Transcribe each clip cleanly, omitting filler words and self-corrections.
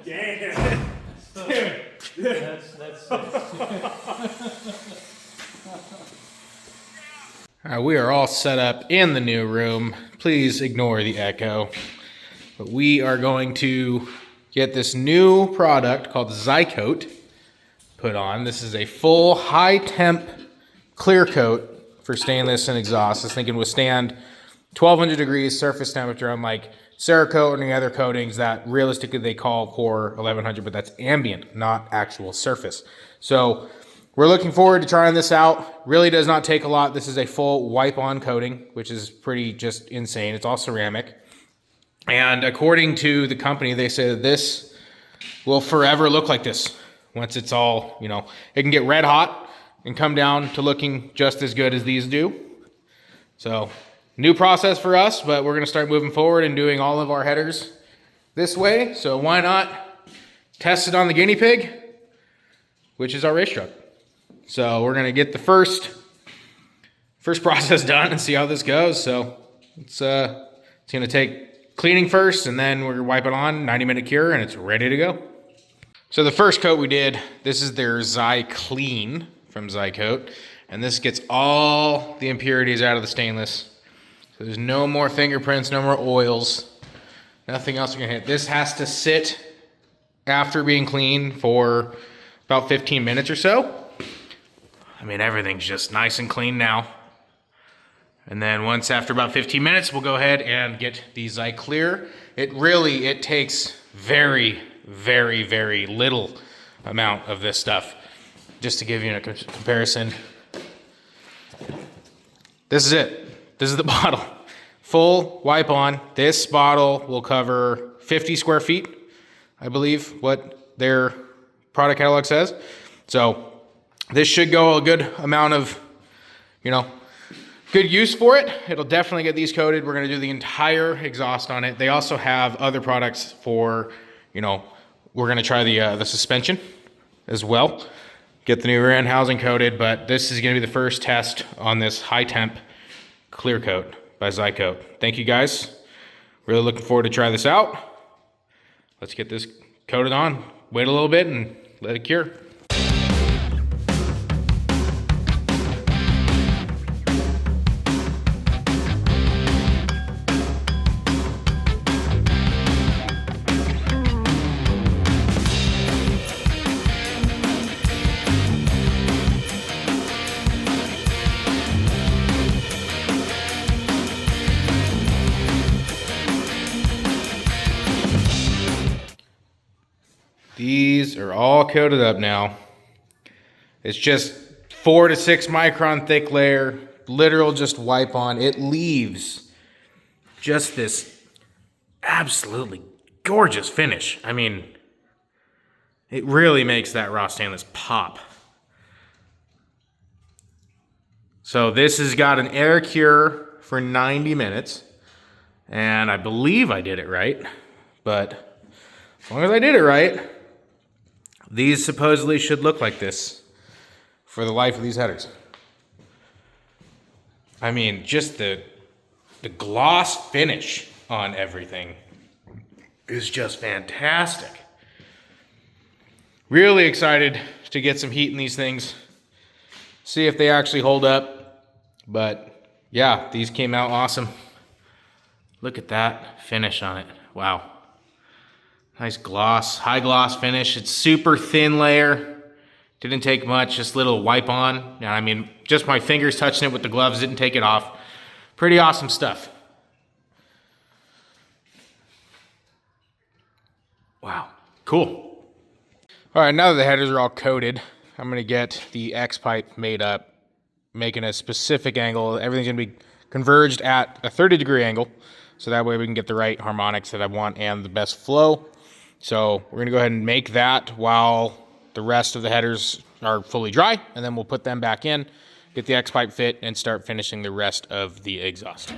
Damn. Dude. That's We are all set up in the new room. Please ignore the echo. But we are going to get this new product called ZyCoat put on. This is a full high temp clear coat for stainless and exhaust. This thing can withstand 1200 degrees surface temperature, unlike Cerakote and the other coatings that realistically they call core 1100, but that's ambient, not actual surface. So we're looking forward to trying this out. Really does not take a lot. This is a full wipe-on coating, which is pretty just insane. It's all ceramic. And according to the company, they say that this will forever look like this. Once it's all, you know, it can get red hot and come down to looking just as good as these do. So new process for us, but we're gonna start moving forward and doing all of our headers this way. So why not test it on the guinea pig, which is our race truck. So we're gonna get the first process done and see how this goes. So it's gonna take cleaning first, and then we're gonna wipe it on, 90-minute cure, and it's ready to go. So the first coat we did, this is their ZyClean from ZyCoat, and this gets all the impurities out of the stainless. So there's no more fingerprints, no more oils, nothing else you're gonna hit. This has to sit after being cleaned for about 15 minutes or so. I mean, everything's just nice and clean now. And then once after about 15 minutes, we'll go ahead and get the ZyClear. It takes very, very, very little amount of this stuff. Just to give you a comparison. This is it. This is the bottle. Full wipe on. This bottle will cover 50 square feet, I believe, what their product catalog says. So this should go a good amount of, you know, good use for it. It'll definitely get these coated. We're gonna do the entire exhaust on it. They also have other products for, you know, we're gonna try the suspension as well. Get the new rear end housing coated, but this is gonna be the first test on this high temp clear coat by ZyCoat. Thank you guys. Really looking forward to try this out. Let's get this coated on. Wait a little bit and let it cure. These are all coated up now. It's just 4 to 6 micron thick layer, literal just wipe on. It leaves just this absolutely gorgeous finish. I mean, it really makes that raw stainless pop. So this has got an air cure for 90 minutes, and I believe I did it right, but as long as I did it right, these supposedly should look like this for the life of these headers. I mean, just the gloss finish on everything is just fantastic. Really excited to get some heat in these things, see if they actually hold up. But yeah, these came out awesome. Look at that finish on it. Wow. Nice gloss, high gloss finish. It's super thin layer. Didn't take much, just little wipe on. I mean, just my fingers touching it with the gloves, didn't take it off. Pretty awesome stuff. Wow, cool. All right, now that the headers are all coated, I'm gonna get the X pipe made up, making a specific angle. Everything's gonna be converged at a 30-degree angle, so that way we can get the right harmonics that I want and the best flow. So we're gonna go ahead and make that while the rest of the headers are fully dry, and then we'll put them back in, get the X pipe fit, and start finishing the rest of the exhaust.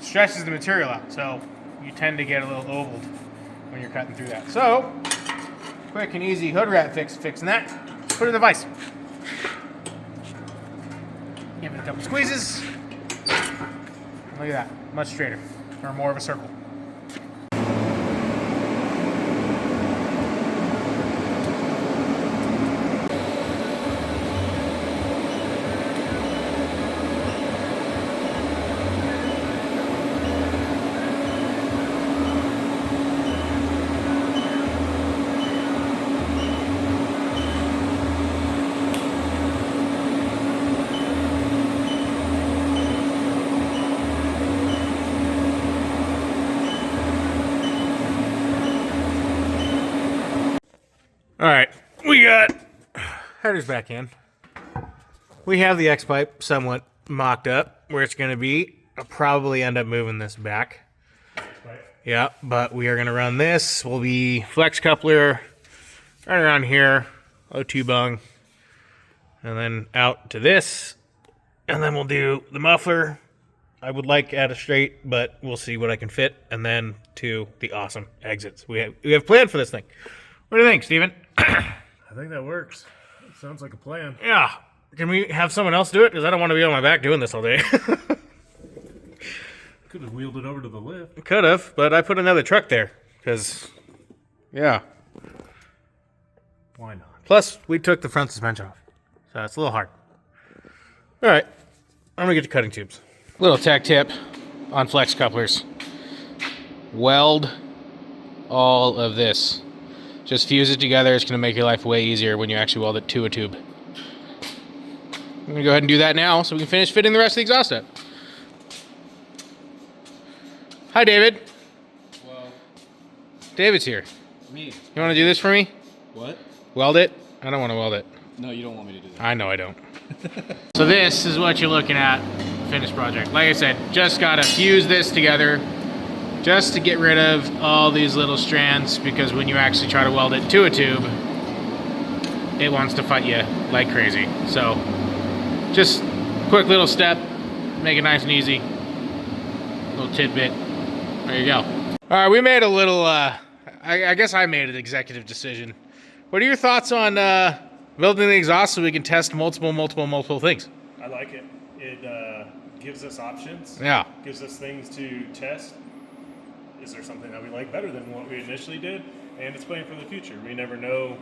stretches the material out, so you tend to get a little ovaled when you're cutting through that. So, quick and easy hood wrap fixing that. Put it in the vise. Give it a couple squeezes. Look at that, much straighter, or more of a circle. All right, we got headers back in. We have the X-pipe somewhat mocked up where it's going to be. I'll probably end up moving this back. Right. Yeah, but we are going to run this. Will be flex coupler right around here, O2 bung, and then out to this, and then we'll do the muffler. I would like at a straight, but we'll see what I can fit, and then to the awesome exits. We have planned for this thing. What do you think, Steven? I think that works. Sounds like a plan. Yeah. Can we have someone else do it? Because I don't want to be on my back doing this all day. Could have wheeled it over to the lift. Could have, but I put another truck there. Because, yeah. Why not? Plus, we took the front suspension off. So it's a little hard. All right. I'm going to get to cutting tubes. Little tech tip on flex couplers. Weld all of this. Just fuse it together. It's going to make your life way easier when you actually weld it to a tube. I'm going to go ahead and do that now so we can finish fitting the rest of the exhaust up. Hi, David. Well, David's here. me. You want to do this for me? What? Weld it? I don't want to weld it. No, you don't want me to do that. I know I don't. So this is what you're looking at, finished project. Like I said, just got to fuse this together just to get rid of all these little strands, because when you actually try to weld it to a tube, it wants to fight you like crazy. So just quick little step, make it nice and easy. Little tidbit. There you go. All right, we made a little, I guess I made an executive decision. What are your thoughts on building the exhaust so we can test multiple things? I like it. It gives us options. Yeah. Gives us things to test. Is there something that we like better than what we initially did? And it's playing for the future. We never know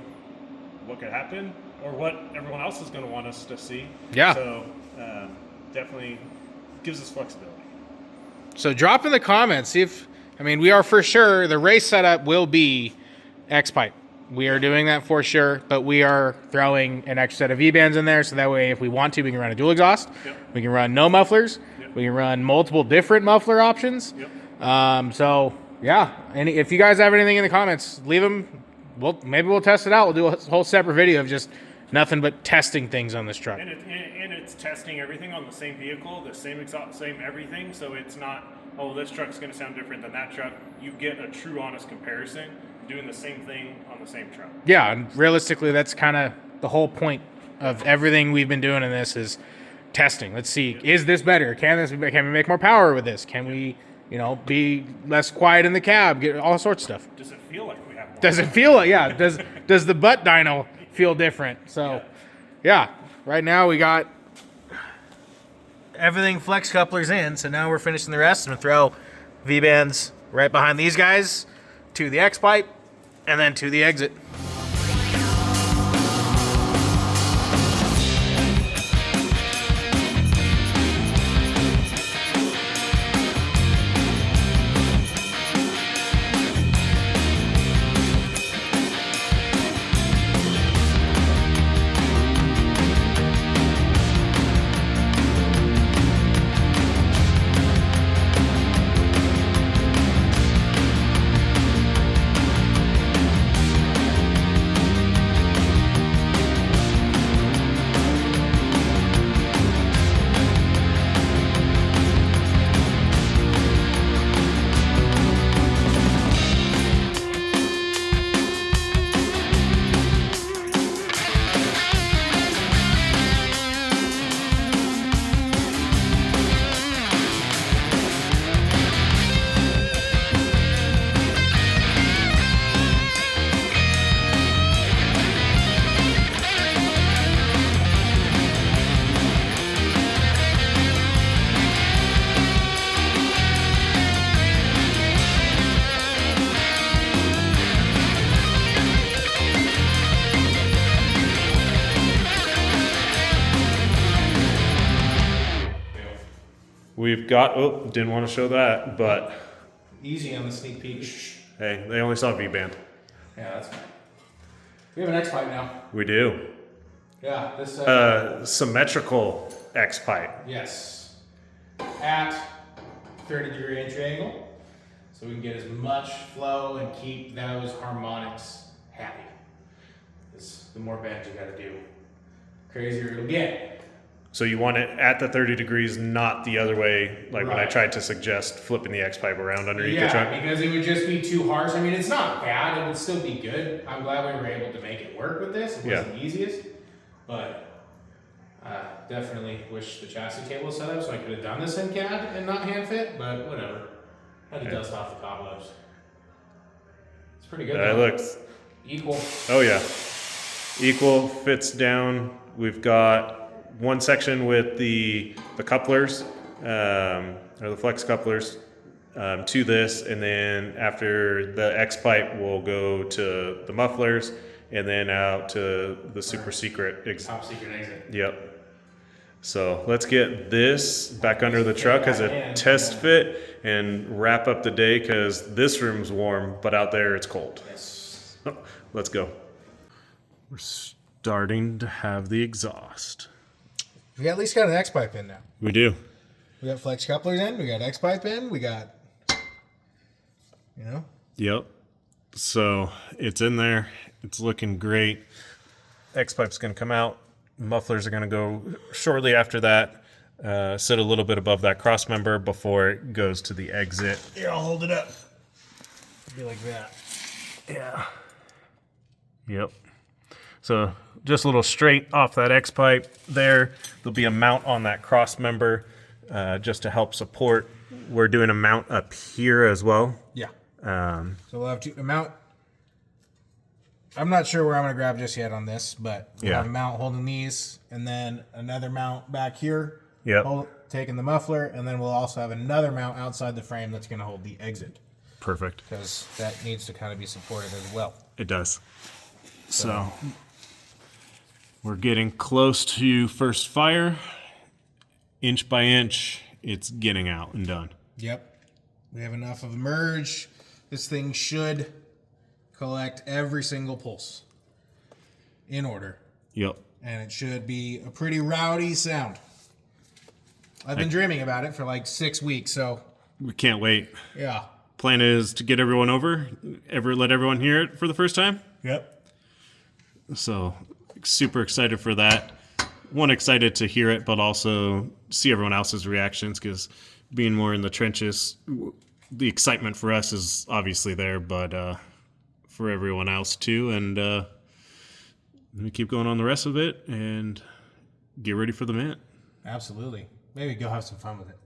what could happen or what everyone else is going to want us to see. Yeah. So definitely gives us flexibility. So drop in the comments, see if, we are for sure, the race setup will be X-pipe. We are doing that for sure, but we are throwing an extra set of V-bands in there, so that way if we want to, we can run a dual exhaust. Yep. We can run no mufflers. Yep. We can run multiple different muffler options. Yep. So yeah, and if you guys have anything in the comments, leave them. Maybe we'll test it out. We'll do a whole separate video of just nothing but testing things on this truck. And it's testing everything on the same vehicle, the same exhaust, same everything. So it's not, oh, this truck's going to sound different than that truck. You get a true, honest comparison, doing the same thing on the same truck. Yeah, and realistically, that's kind of the whole point of everything we've been doing in this is testing. Let's see, is this better? Can we make more power with this? Can we, be less quiet in the cab? Get all sorts of stuff. Does it feel like we have more? Does it feel like, yeah? Does the butt dyno feel different? So, yeah. Right now we got everything flex couplers in. So now we're finishing the rest. I'm gonna throw V-bands right behind these guys to the X-pipe and then to the exit. we've got. Oh, didn't want to show that, but Easy on the sneak peek. hey, they only saw V-band. Yeah, that's fine. We have an X pipe now. We do. Yeah, this. Symmetrical X pipe. Yes. At 30-degree entry angle, so we can get as much flow and keep those harmonics happy. Because the more bends you got to do, crazier it'll get. So you want it at the 30 degrees, not the other way, like when I Right. tried to suggest flipping the X pipe around underneath the trunk. Yeah, because it would just be too harsh. I mean, it's not bad. It would still be good. I'm glad we were able to make it work with this. It wasn't the easiest, but definitely wish the chassis table was set up so I could have done this in CAD and not hand fit, but whatever. Had to dust off the cobwebs. It's pretty good. That though. looks. Equal. Oh yeah, equal, fits down. We've got one section with the couplers, or the flex couplers, to this, and then after the X pipe, we'll go to the mufflers, and then out to the super secret Top secret exit. Yep. So let's get this back under the truck as a test fit and wrap up the day because this room's warm, but out there it's cold. Yes. Let's go. We're starting to have the exhaust. We at least got an X pipe in now. We do. We got flex couplers in. We got X pipe in. We got, Yep. So it's in there. It's looking great. X pipe's going to come out. Mufflers are going to go shortly after that. Sit a little bit above that cross member before it goes to the exit. Here, I'll hold it up. Be like that. Yeah. Yep. So just a little straight off that X pipe there. There'll be a mount on that cross member just to help support. We're doing a mount up here as well. Yeah. So we'll have a mount. I'm not sure where I'm going to grab just yet on this, but we'll have a mount holding these, and then another mount back here. Yep. Taking the muffler, and then we'll also have another mount outside the frame that's going to hold the exit. Perfect. Because that needs to kind of be supported as well. It does. So we're getting close to first fire. Inch by inch, it's getting out and done. Yep. We have enough of a merge. This thing should collect every single pulse in order. Yep. And it should be a pretty rowdy sound. I've been dreaming about it for like 6 weeks, so We can't wait. yeah. Plan is to get everyone over, let everyone hear it for the first time. Yep. So super excited for that. One, excited to hear it, but also see everyone else's reactions because being more in the trenches, the excitement for us is obviously there, but for everyone else too. And we keep going on the rest of it and get ready for the mint. Absolutely. Maybe go have some fun with it.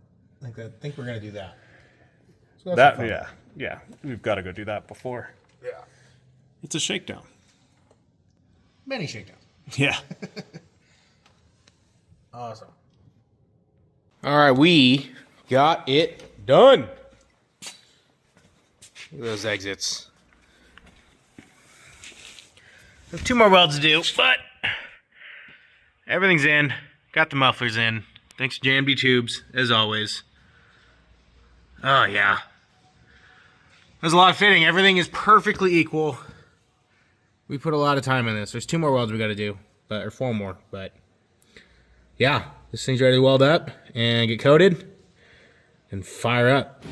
I think we're gonna do that. Yeah. We've got to go do that before. Yeah. It's a shakedown. Many shakedowns. Yeah. Awesome. All right, we got it done. Look at those exits. We have 2 more welds to do, but everything's in. Got the mufflers in. Thanks to JMD Tubes, as always. Oh, yeah. There's a lot of fitting. Everything is perfectly equal. We put a lot of time in this. There's 2 more welds we got to do, or 4 more, but yeah, this thing's ready to weld up and get coated and fire up.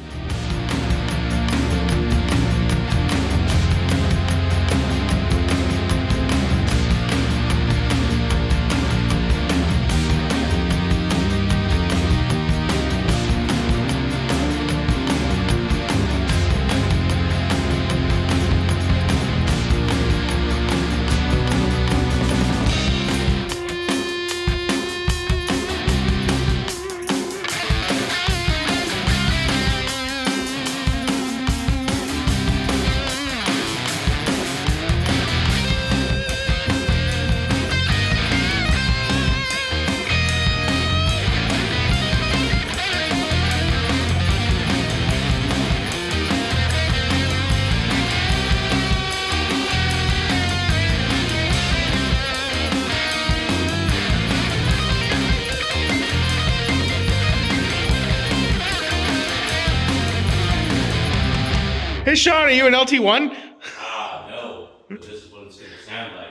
Hey, Sean, are you an LT1? No. But this is what it's going to sound like.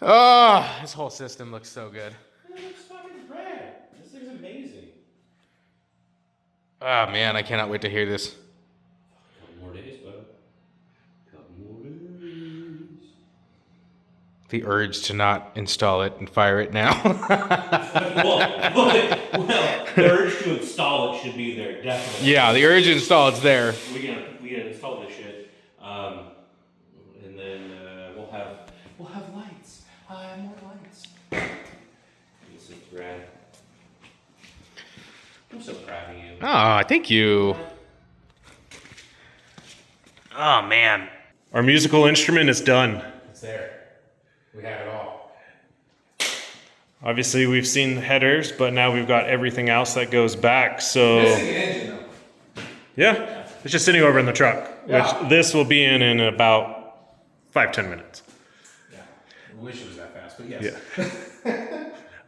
Oh, this whole system looks so good. It's fucking rad. This thing's amazing. Oh, man, I cannot wait to hear this. Couple more days, bud. Couple more days. The urge to not install it and fire it now. well, the urge to install it should be there, definitely. Yeah, the urge to install it's there. We gotta install this shit, and then we'll have lights. More lights. This is rad. I'm so proud of you. Oh, thank you. Oh, man. Our musical instrument is done. It's there. We have it all. Obviously, we've seen the headers, but now we've got everything else that goes back. So Missing an engine, though. yeah, it's just sitting over in the truck, Yeah. which this will be in about 5-10 minutes. Yeah. I wish it was that fast, but yes.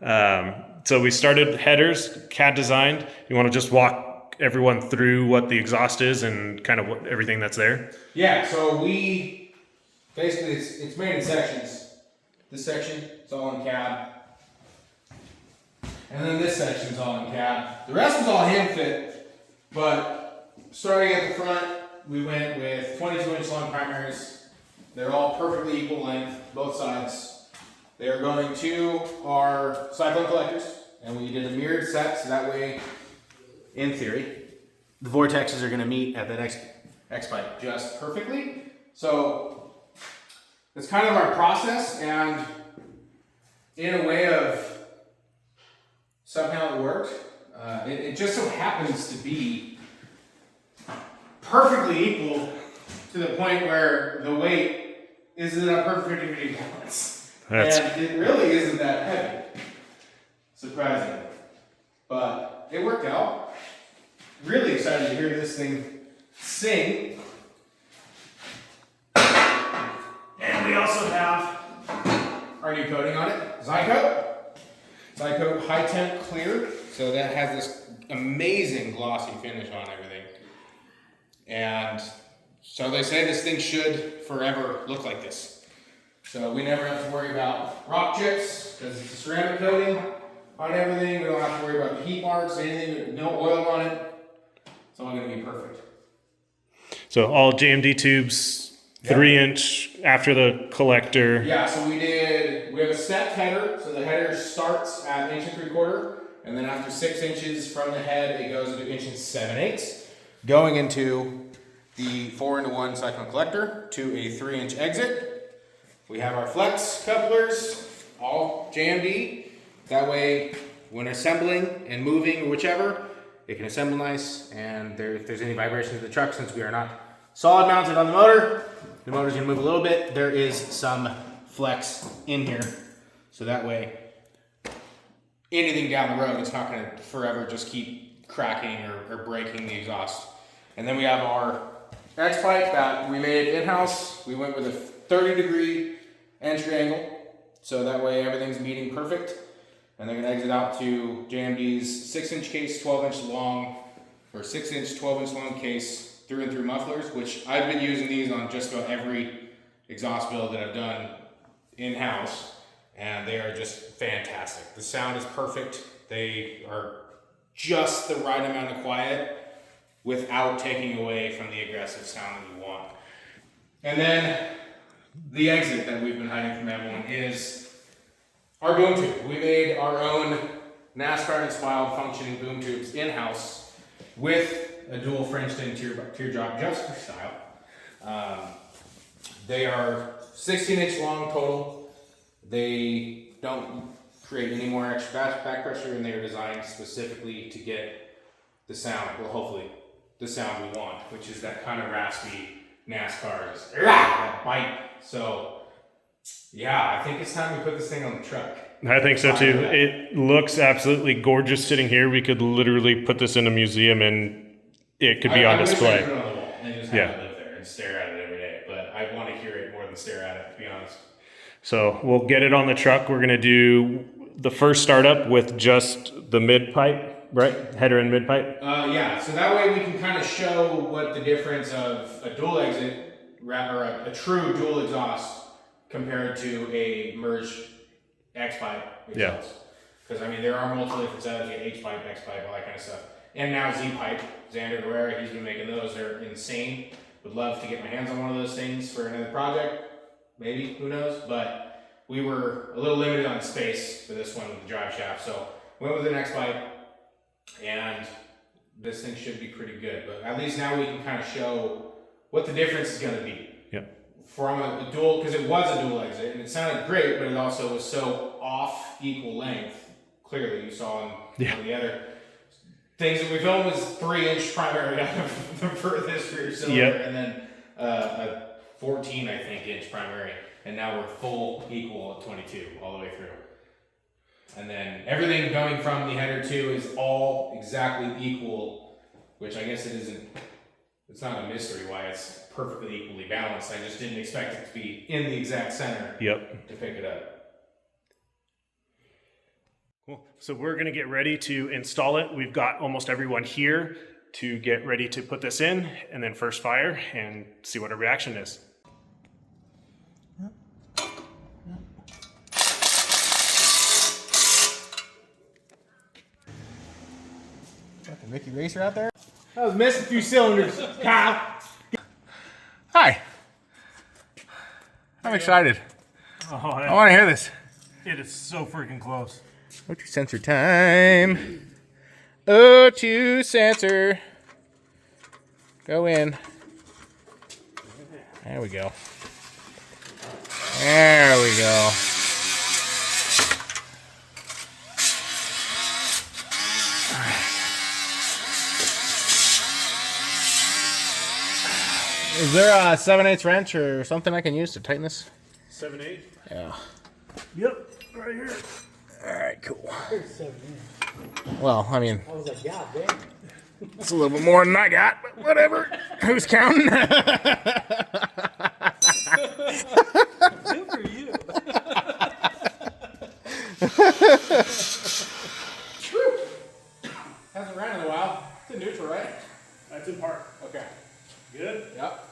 Yeah. So we started headers, CAD designed. You want to just walk everyone through what the exhaust is and kind of what everything that's there? Yeah, so we basically it's made in sections. This section, it's all in CAD. And then this section's all in CAD. The rest was all hand fit, but starting at the front, we went with 22-inch long primaries. They're all perfectly equal length, both sides. They are going to our cyclone collectors, and we did a mirrored set, so that way, in theory, the vortexes are going to meet at that X pipe just perfectly. So it's kind of our process, and in a way of somehow it worked. It just so happens to be perfectly equal to the point where the weight is in a perfect 50-50 balance. And it really isn't that heavy, surprisingly. But it worked out. Really excited to hear this thing sing. And we also have our new coating on it, ZyClear High Temp Clear. So that has this amazing glossy finish on everything. And so they say this thing should forever look like this. So we never have to worry about rock chips because it's a ceramic coating on everything. We don't have to worry about the heat marks, anything, no oil on it. It's all going to be perfect. So all JMD tubes, 3-inch after the collector. Yeah, so we have a stepped header. So the header starts at 1 3/4, and then after 6 inches from the head, it goes into 1 7/8, going into the 4-into-1 cyclone collector to a 3-inch exit. We have our flex couplers, all JMD. That way, when assembling and moving or whichever, it can assemble nice. And if there's any vibration to the truck, since we are not solid mounted on the motor's gonna move a little bit. There is some flex in here. So that way, anything down the road, it's not gonna forever just keep cracking or breaking the exhaust. And then we have our X pipe that we made in-house. We went with a 30-degree entry angle. So that way everything's meeting perfect. And they're gonna exit out to JMD's 6-inch case, 12-inch long, or 6-inch, 12-inch long case through and through mufflers, which I've been using these on just about every exhaust build that I've done in-house, and they are just fantastic. The sound is perfect. They are just the right amount of quiet without taking away from the aggressive sound that you want. And then the exit that we've been hiding from everyone is our boom tube. We made our own NASCAR-inspired functioning boom tubes in-house with a dual French-in teardrop just for style. They are 16-inch long total. They don't create any more extra back pressure, and they are designed specifically to get the sound, well, hopefully, the sound we want, which is that kind of raspy NASCAR's that bite. So, yeah, I think it's time we put this thing on the truck. I think so too. It looks absolutely gorgeous sitting here. We could literally put this in a museum and it could be on display. I wish I could put it on the wall and just have to live there and stare at it every day. But I want to hear it more than stare at it, to be honest. So we'll get it on the truck. We're gonna do the first startup with just the mid pipe, right? Header and mid pipe. Yeah, so that way we can kind of show what the difference of a dual exit or a true dual exhaust compared to a merged X pipe exhaust. Because I mean, there are multiple different setups, you get H pipe, X pipe, all that kind of stuff. And now Z pipe, Xander Guerrera, he's been making those. They're insane. Would love to get my hands on one of those things for another project. Maybe, who knows? But we were a little limited on space for this one with the drive shaft. So went with the X pipe, and this thing should be pretty good. But at least now we can kind of show what the difference is going to be. Yep. From a dual, because it was a dual exit, and it sounded great, but it also was so off equal length. Clearly, you saw on the other things that we filmed was 3-inch primary out of the furthest rear cylinder, and then a 14, I think, inch primary, and now we're full equal at 22 all the way through. And then everything going from the header 2 is all exactly equal, which I guess it isn't. It's not a mystery why it's perfectly equally balanced. I just didn't expect it to be in the exact center. Yep. To pick it up. Cool. So we're going to get ready to install it. We've got almost everyone here to get ready to put this in, and then first fire and see what our reaction is. Got the Mickey Racer out there? I was missing a few cylinders, Kyle. Hi. I'm excited. Oh, I want to hear this. it is so freaking close. O2 sensor time. O2 sensor. Go in. There we go. There we go. Is there a 7/8 wrench or something I can use to tighten this? 7/8. Yeah. Yep, right here. All right, cool. Well, I mean, I was like, yeah, damn. it's a little bit more than I got, but whatever. Who's counting? Good for you. Hasn't ran in a while. It's in neutral, right? That's in park. Okay. Good? Yep.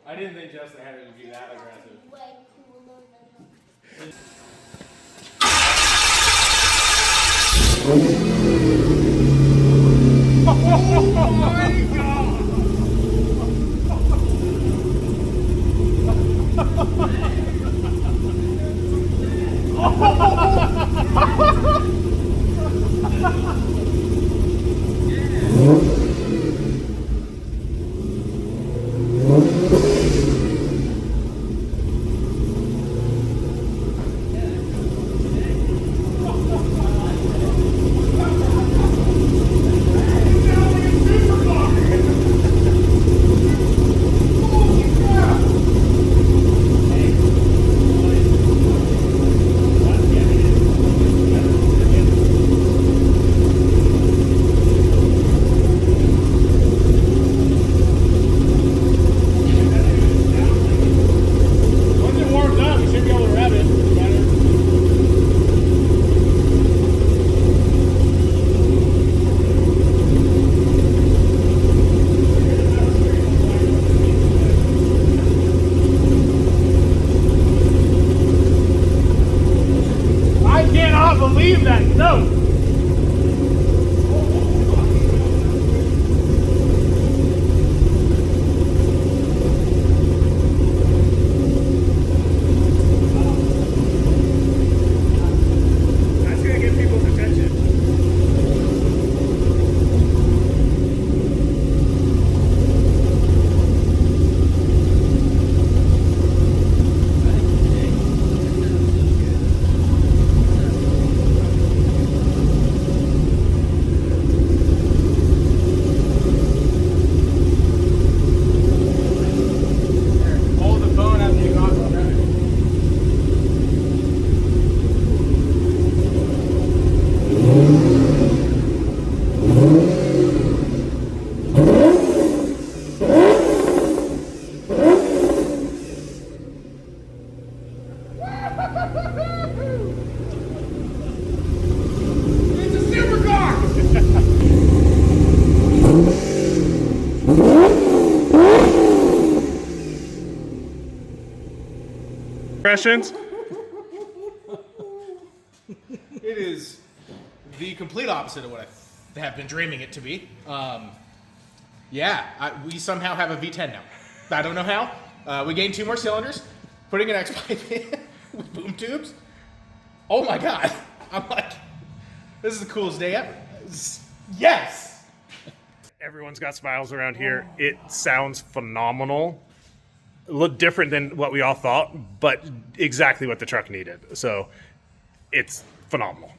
I didn't think Justin had it to be that aggressive. Way cooler than Once it warms up, we should be able to rev it better. I cannot believe that. No. That's gonna get people's attention. Hold the phone out the exhaust. It's a supercar! Impressions? It is the complete opposite of what I have been dreaming it to be. We somehow have a V10 now. I don't know how. We gained 2 more cylinders, putting an X pipe in with boom tubes. Oh my god! I'm like, this is the coolest day ever. Yes. Everyone's got smiles around here. It sounds phenomenal. A little different than what we all thought, but exactly what the truck needed. So it's phenomenal.